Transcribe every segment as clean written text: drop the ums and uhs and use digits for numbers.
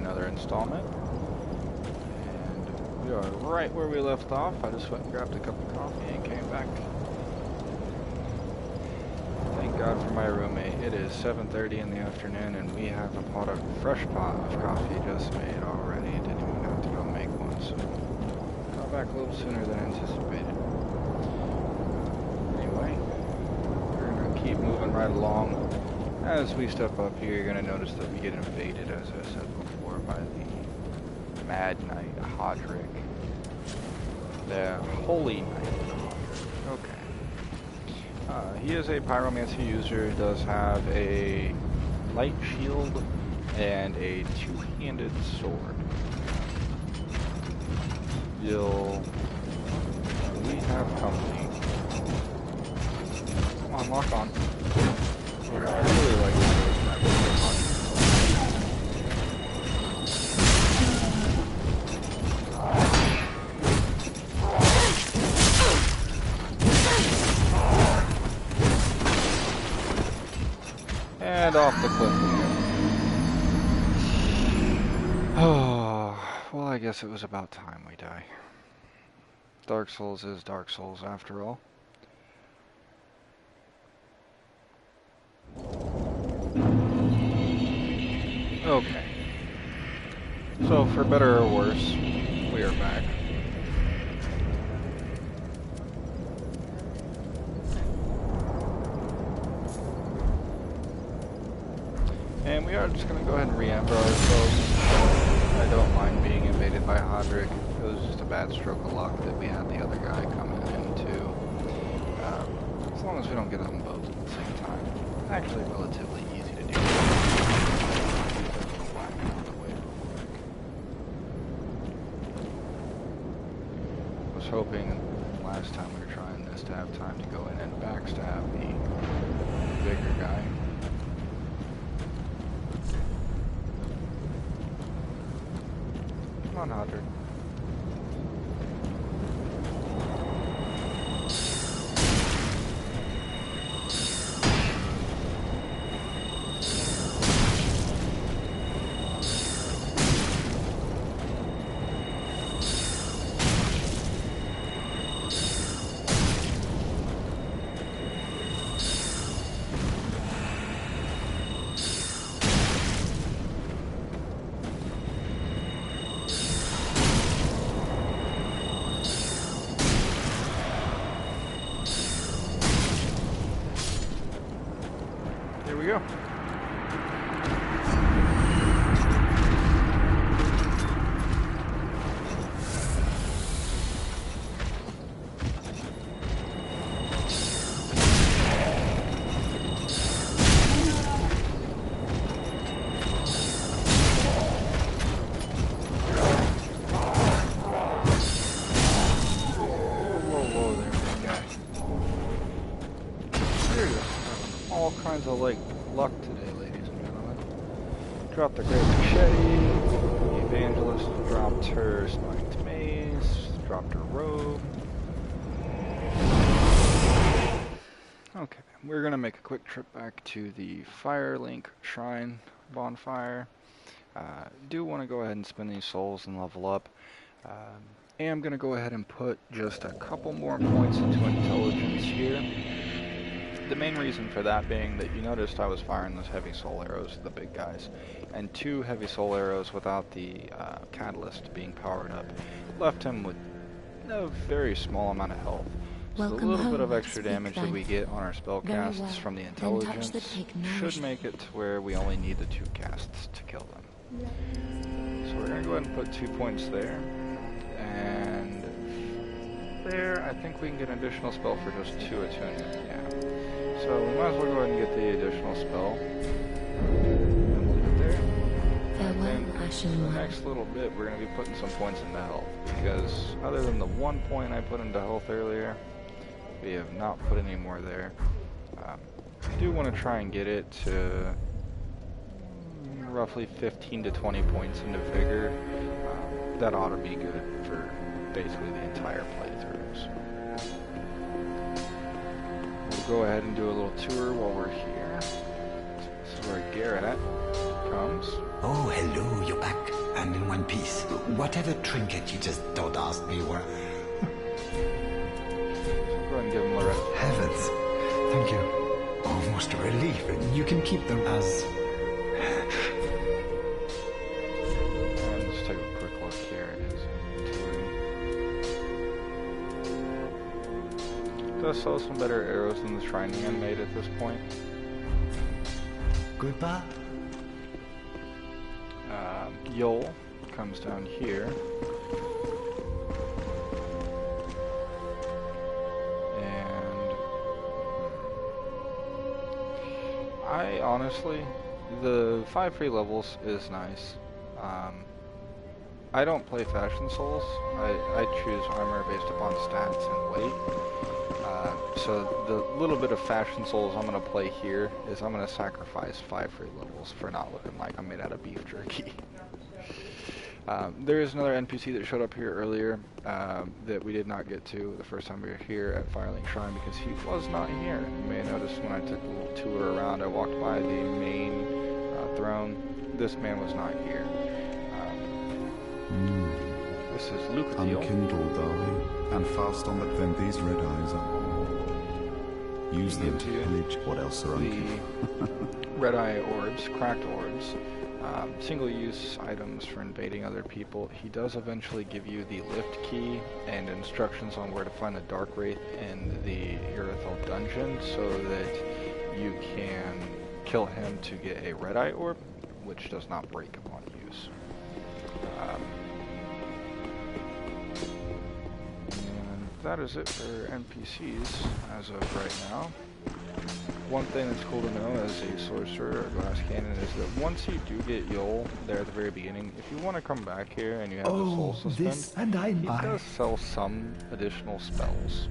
another installment. And we are right where we left off. I just went and grabbed a cup of coffee and came back. Thank God for my roommate. It is 7:30 in the afternoon and we have a fresh pot of coffee just made already. Didn't even have to go make one, so got back a little sooner than anticipated. Anyway, we're going to keep moving right along. As we step up here, you're going to notice that we get invaded, as I said before, by the Mad Knight Hodrick. The Holy Knight Hodrick. Okay. He is a pyromancy user. He does have a light shield and a two-handed sword. We have company. Come on, lock on. I really like this. And off the cliff again. Oh, well, I guess it was about time we die. Dark Souls is Dark Souls after all. Okay. So, for better or worse, we are back. And we are just going to go ahead and re-amber ourselves. I don't mind being invaded by Hodrick. It was just a bad stroke of luck that we had the other guy coming in too. As long as we don't get them both at the same time. Actually relatively easy to do. I was hoping last time we were trying this to have time to go in and backstab the bigger guy. Come on, Hodrick. Here we go. Kinds of like luck today, ladies and gentlemen. Dropped the great machete. The evangelist dropped her spiked mace. Dropped her robe. Okay, we're gonna make a quick trip back to the Firelink Shrine bonfire. Do want to go ahead and spend these souls and level up. Am gonna go ahead and put just a couple more points into intelligence here. The main reason for that being that you noticed I was firing those heavy soul arrows at the big guys, and 2 heavy soul arrows without the catalyst being powered up left him with a very small amount of health. So the little bit of extra damage that we get on our spell casts from the intelligence should make it to where we only need the 2 casts to kill them. So we're going to go ahead and put 2 points there, and there I think we can get an additional spell for just 2 attunement, yeah. So we might as well go ahead and get the additional spell. And we'll leave it there. And then the next little bit we're going to be putting some points into health. Because other than the 1 point I put into health earlier, we have not put any more there. I do want to try and get it to roughly 15 to 20 points into vigor. That ought to be good for basically the entire playthrough. So. We'll go ahead and do a little tour while we're here. This is where Garrett comes. Oh, hello, you're back, and in one piece. Whatever trinket you just don't ask me where. Go ahead and give him the rest. Heavens, thank you. Almost a relief. You can keep them as... And let's take a quick look here at his inventory. Does sell some better arrows than the shrine hand made at this point. Goodbye. Yol comes down here. And I honestly, the 5 free levels is nice. I don't play Fashion Souls. I choose armor based upon stats and weight. So the little bit of Fashion Souls I'm going to play here is I'm going to sacrifice 5 free levels for not looking like I'm made out of beef jerky. There is another NPC that showed up here earlier that we did not get to the first time we were here at Firelink Shrine because he was not here. You may have noticed when I took a little tour around, I walked by the main throne. This man was not here. This is Lucatiel. Unkindled are we, and fast on that then these red eyes are. Use them to pillage. What else are unkindled? The red eye orbs, cracked orbs. Single-use items for invading other people. He does eventually give you the lift key and instructions on where to find the Dark Wraith in the Urethel dungeon so that you can kill him to get a red eye orb, which does not break upon use. And that is it for NPCs as of right now. One thing that's cool to know as a sorcerer or glass cannon is that once you do get Yol there at the very beginning, if you want to come back here and you have the soul suspend, he does sell some additional spells.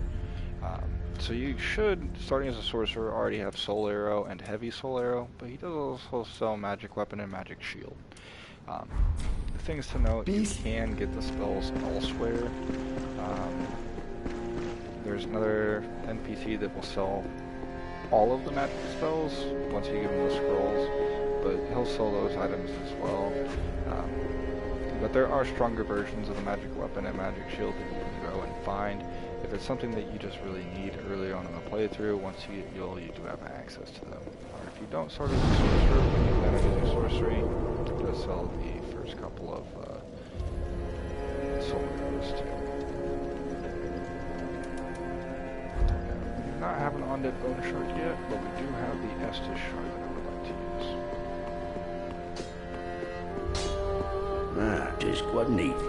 So you should, starting as a sorcerer, already have Soul Arrow and Heavy Soul Arrow, but he does also sell Magic Weapon and Magic Shield. Things to note, you can get the spells elsewhere. There's another NPC that will sell all of the magic spells once you give him the scrolls, but he'll sell those items as well. But there are stronger versions of the magic weapon and magic shield that you can go and find. If it's something that you just really need early on in the playthrough, once you get Yol, you do have access to them. Or if you don't start as a sorcerer, when you plan on using sorcery, it does sell the first couple of soul arrows too. Not have an Undead Bone Shard yet, but we do have the Estus Shard that I would like to use. Ah, just quite neat.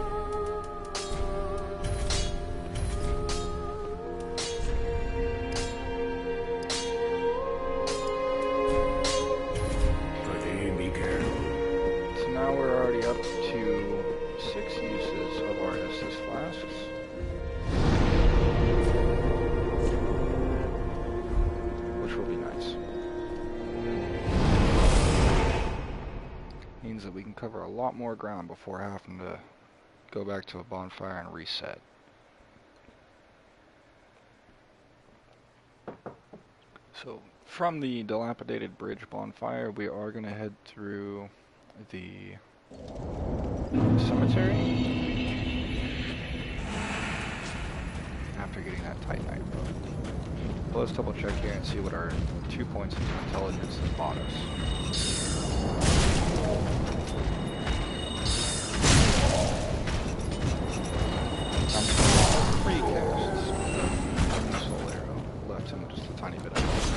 Be careful. So now we're already up to 6 uses of our Estus Flasks. Will be nice. Means that we can cover a lot more ground before having to go back to a bonfire and reset. So from the dilapidated bridge bonfire, we are going to head through the cemetery after getting that Titanite book. But let's double check here and see what our 2 points of intelligence has bought us. I'm 3 casts of Soul Arrow. Left him just a tiny bit of health.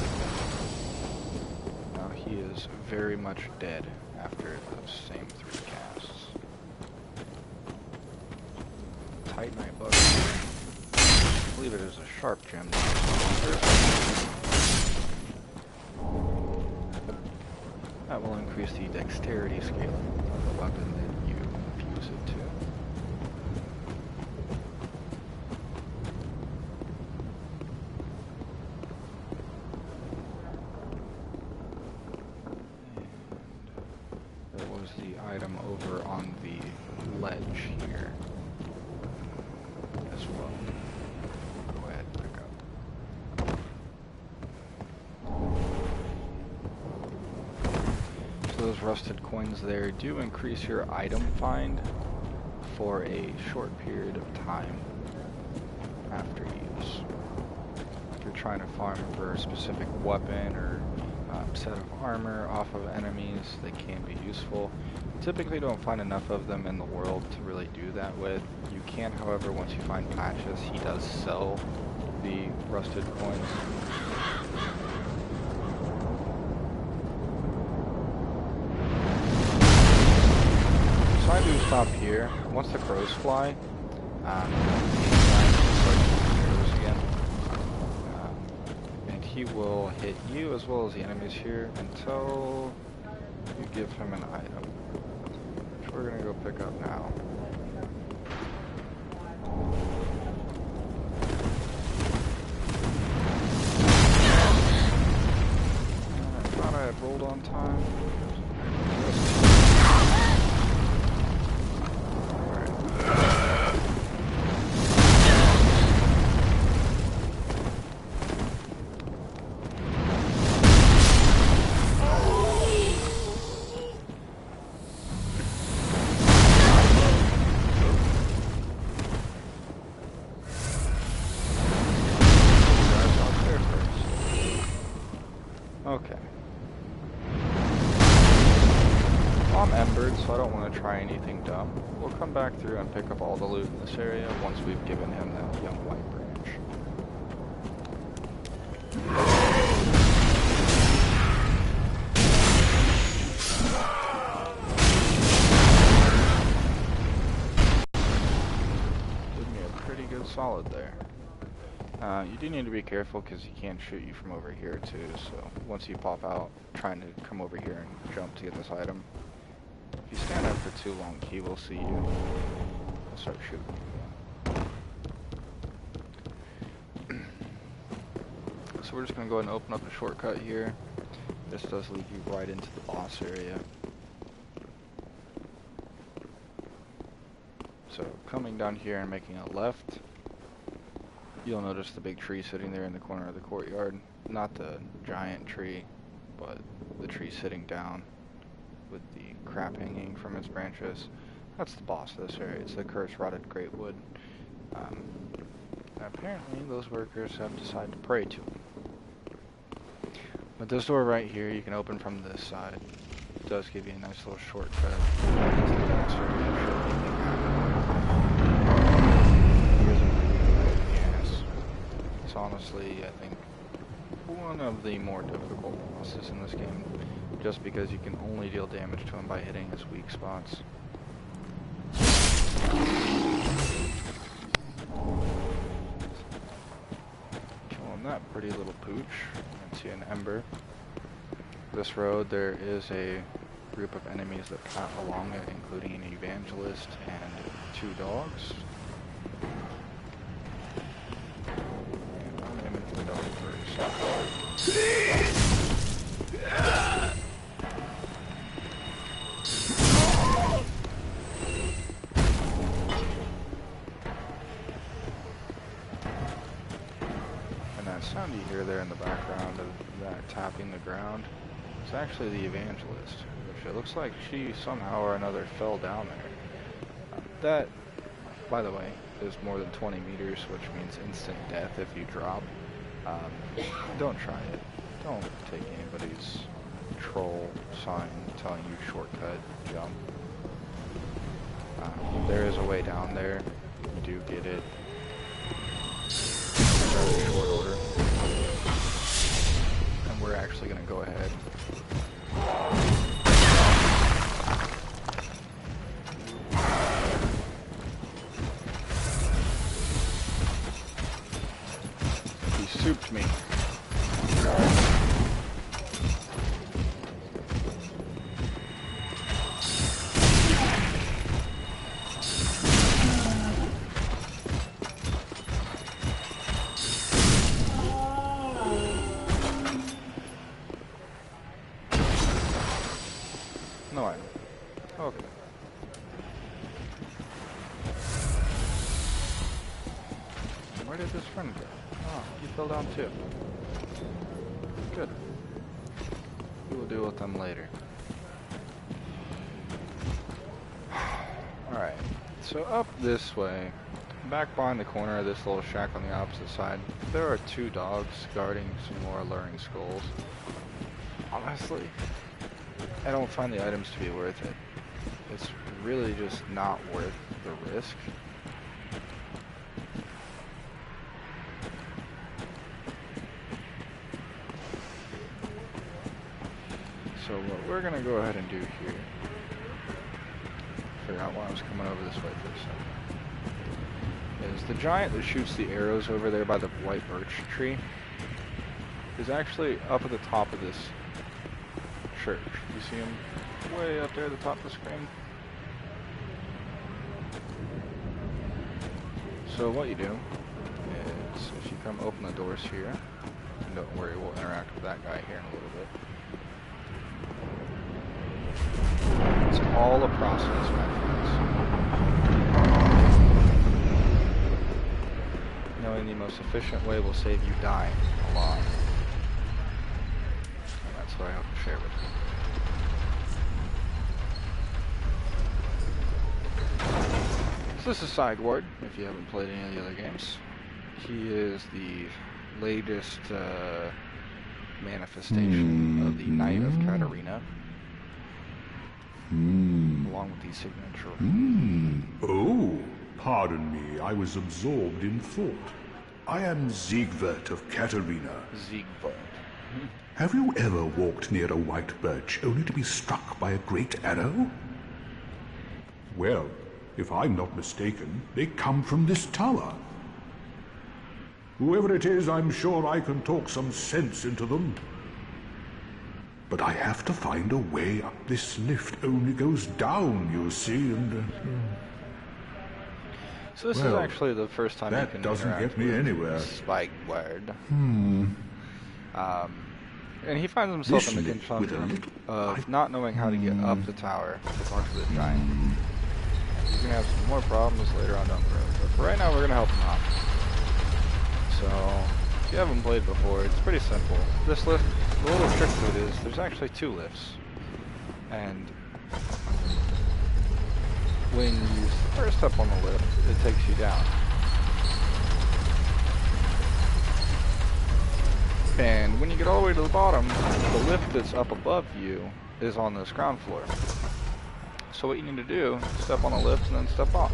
Now he is very much dead after those same 3 casts. Titanite book. I believe it is a sharp gem. That will increase the dexterity scaling of the weapon that you fuse it to. And there was the item over on the ledge here as well. Go ahead and pick up. So those rusted coins there do increase your item find for a short period of time after use. If you're trying to farm for a specific weapon or set of armor off of enemies, they can be useful. You typically don't find enough of them in the world to really do that with. You can, however, once you find patches, he does sell the rusted coins. So I do stop here. Once the crows fly, and he will hit you as well as the enemies here until you give him an item, which we're gonna go pick up now. I thought I had rolled on time. Okay. Well, I'm embered, so I don't want to try anything dumb. We'll come back through and pick up all the loot in this area once we've given him that young white branch. Did me a pretty good solid there. You do need to be careful because he can shoot you from over here too, so once you pop out trying to come over here and jump to get this item, if you stand up for too long, he will see you. He'll start shooting you. So we're just going to go ahead and open up a shortcut here. This does lead you right into the boss area. So coming down here and making a left, you'll notice the big tree sitting there in the corner of the courtyard. Not the giant tree, but the tree sitting down with the crap hanging from its branches. That's the boss of this area. It's the cursed rotted great wood. Apparently those workers have decided to pray to him. But this door right here you can open from this side. It does give you a nice little shortcut into the boss area. Honestly, I think one of the more difficult bosses in this game, just because you can only deal damage to him by hitting his weak spots. Kill him that pretty little pooch. You can see an ember. This road, there is a group of enemies that path along it, including an evangelist and 2 dogs. And that sound you hear there in the background of that tapping the ground, it's actually the evangelist, which it looks like she somehow or another fell down there. That, by the way, is more than 20 meters, which means instant death if you drop. Don't try it. Don't take anybody's troll sign telling you shortcut, jump. There is a way down there. You do get it. In short order. And we're actually going to go ahead. He souped me. No item. Okay. Where did this friend go? Oh, he fell down too. Good. We will deal with them later. So up this way, back behind the corner of this little shack on the opposite side, there are 2 dogs guarding some more alluring skulls. Honestly, I don't find the items to be worth it. It's really just not worth the risk. So what we're gonna go ahead and do here, figure out why I was coming over this way for a second, is the giant that shoots the arrows over there by the white birch tree is actually up at the top of this church. You see him way up there at the top of the screen? So what you do is, if you come open the doors here, and don't worry, we'll interact with that guy here in a little bit. It's all a process, my friends. Knowing the most efficient way will save you dying a lot. And that's what I hope to share with you. So this is Sideward, if you haven't played any of the other games. He is the latest manifestation of the Knight of Katarina. Along with the signature. Oh, pardon me, I was absorbed in thought. I am Siegbert of Katarina. Siegbert. Have you ever walked near a white birch only to be struck by a great arrow? Well, if I'm not mistaken, they come from this tower. Whoever it is, I'm sure I can talk some sense into them. But I have to find a way up. This lift only goes down, you see, and... So this is actually the first time you can doesn't get me anywhere. Sideward. And he finds himself in the conundrum of not knowing how to get up the tower to talk to the giant. He's going to have some more problems later on down the road. But for right now, we're going to help him out. So, if you haven't played before, it's pretty simple. This lift, the little trick to it is, there's actually 2 lifts. And when you first step on the lift, it takes you down. And when you get all the way to the bottom, the lift that's up above you is on this ground floor. So what you need to do is step on the lift and then step off.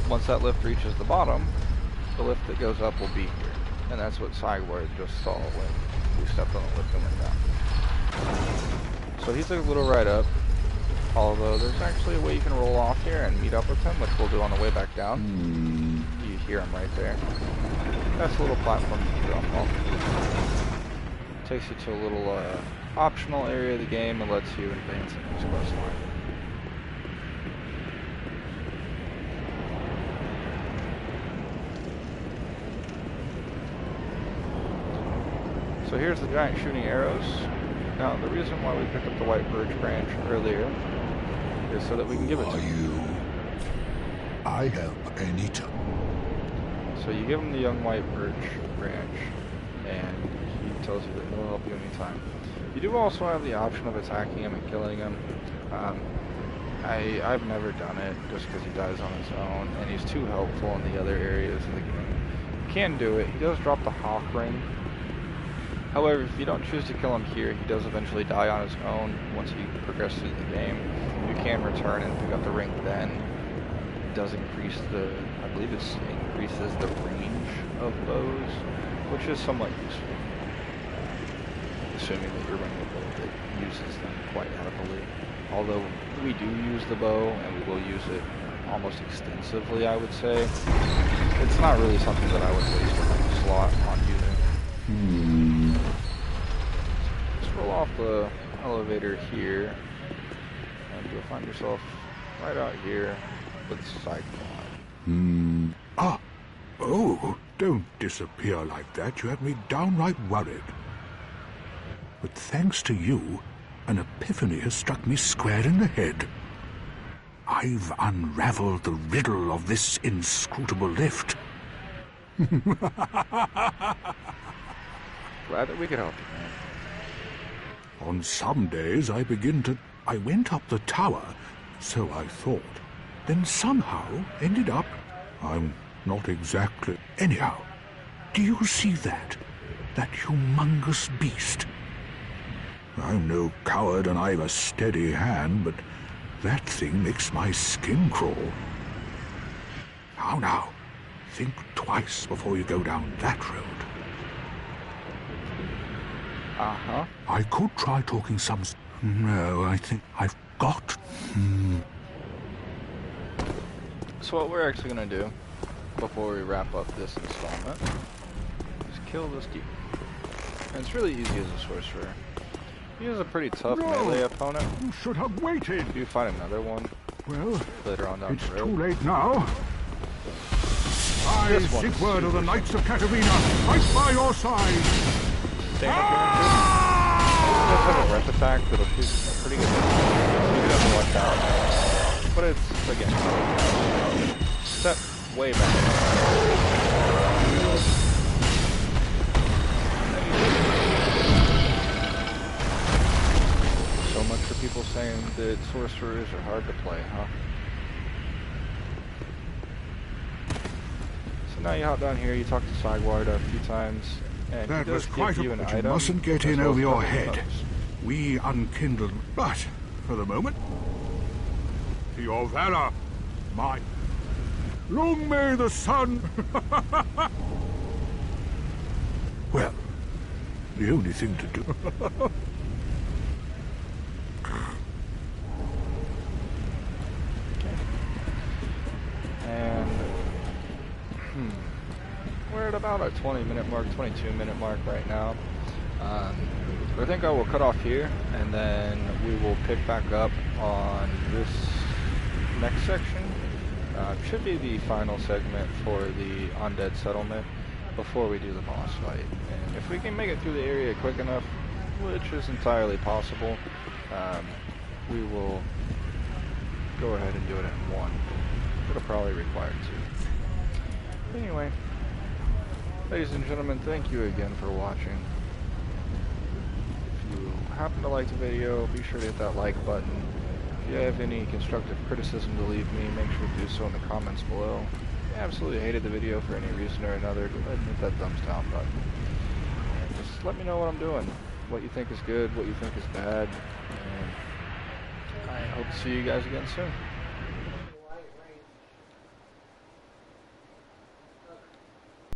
Once that lift reaches the bottom, the lift that goes up will be here. And that's what Sideward just saw when we stepped on the lift and went down. So he took a little ride up, although there's actually a way you can roll off here and meet up with him, which we'll do on the way back down. You hear him right there. That's a little platform you can drop off. Takes you to a little optional area of the game and lets you advance in this quest line. So here's the giant shooting arrows. Now the reason why we picked up the white birch branch earlier is so that we can give it to him. I help anytime. So you give him the young white birch branch, and he tells you that he'll help you anytime. You do also have the option of attacking him and killing him. I've never done it just because he dies on his own, and he's too helpful in the other areas of the game. You can do it. He does drop the hawk ring. However, if you don't choose to kill him here, he does eventually die on his own once he progresses through the game. You can return and pick up the ring then. It does increase the, I believe it increases the range of bows, which is somewhat useful. Assuming that you're running a bow that uses them quite heavily. Although we do use the bow, and we will use it almost extensively, I would say. It's not really something that I would waste a slot on using. Just roll off the elevator here, and you'll find yourself right out here with side quad. Oh, don't disappear like that. You have me downright worried. But thanks to you, an epiphany has struck me square in the head. I've unraveled the riddle of this inscrutable lift. Glad that we could help you, man. On some days I went up the tower, so I thought. then somehow ended up... I'm not exactly... Anyhow, do you see that? That humongous beast? I'm no coward and I've a steady hand, but that thing makes my skin crawl. Now, think twice before you go down that road. Uh-huh. I could try talking some... No, I think I've got... So what we're actually going to do, before we wrap up this installment, is kill this dude. And it's really easy as a sorcerer. He is a pretty tough melee opponent. You should have waited. If you find another one Well, later on down it's the road. too late now. I, Sigurd of the Knights of Katarina, fight by your side. Same appearances. It does have a rep attack that'll shoot a pretty good distance. You have to watch out. But it's, again, step way back. So much for people saying that sorcerers are hard to play, huh? So now you hop down here, you talk to Sigurd a few times, and That he does was quite give a... you an But item. you mustn't get as in well over as your a couple of head. others. We unkindled... But, for the moment... To your valor, my... Long may the sun... Well, the only thing to do... And we're at about a 20-minute mark, 22-minute mark right now. I think I will cut off here, and then we will pick back up on this next section. Should be the final segment for the Undead Settlement before we do the boss fight. And if we can make it through the area quick enough, which is entirely possible, we will go ahead and do it in one. It'll probably require two. But anyway, ladies and gentlemen, thank you again for watching. If you happen to like the video, be sure to hit that like button. If you have any constructive criticism to leave me, make sure to do so in the comments below. If you absolutely hated the video for any reason or another, go ahead and hit that thumbs down button. And just let me know what I'm doing, what you think is good, what you think is bad, and I hope to see you guys again soon.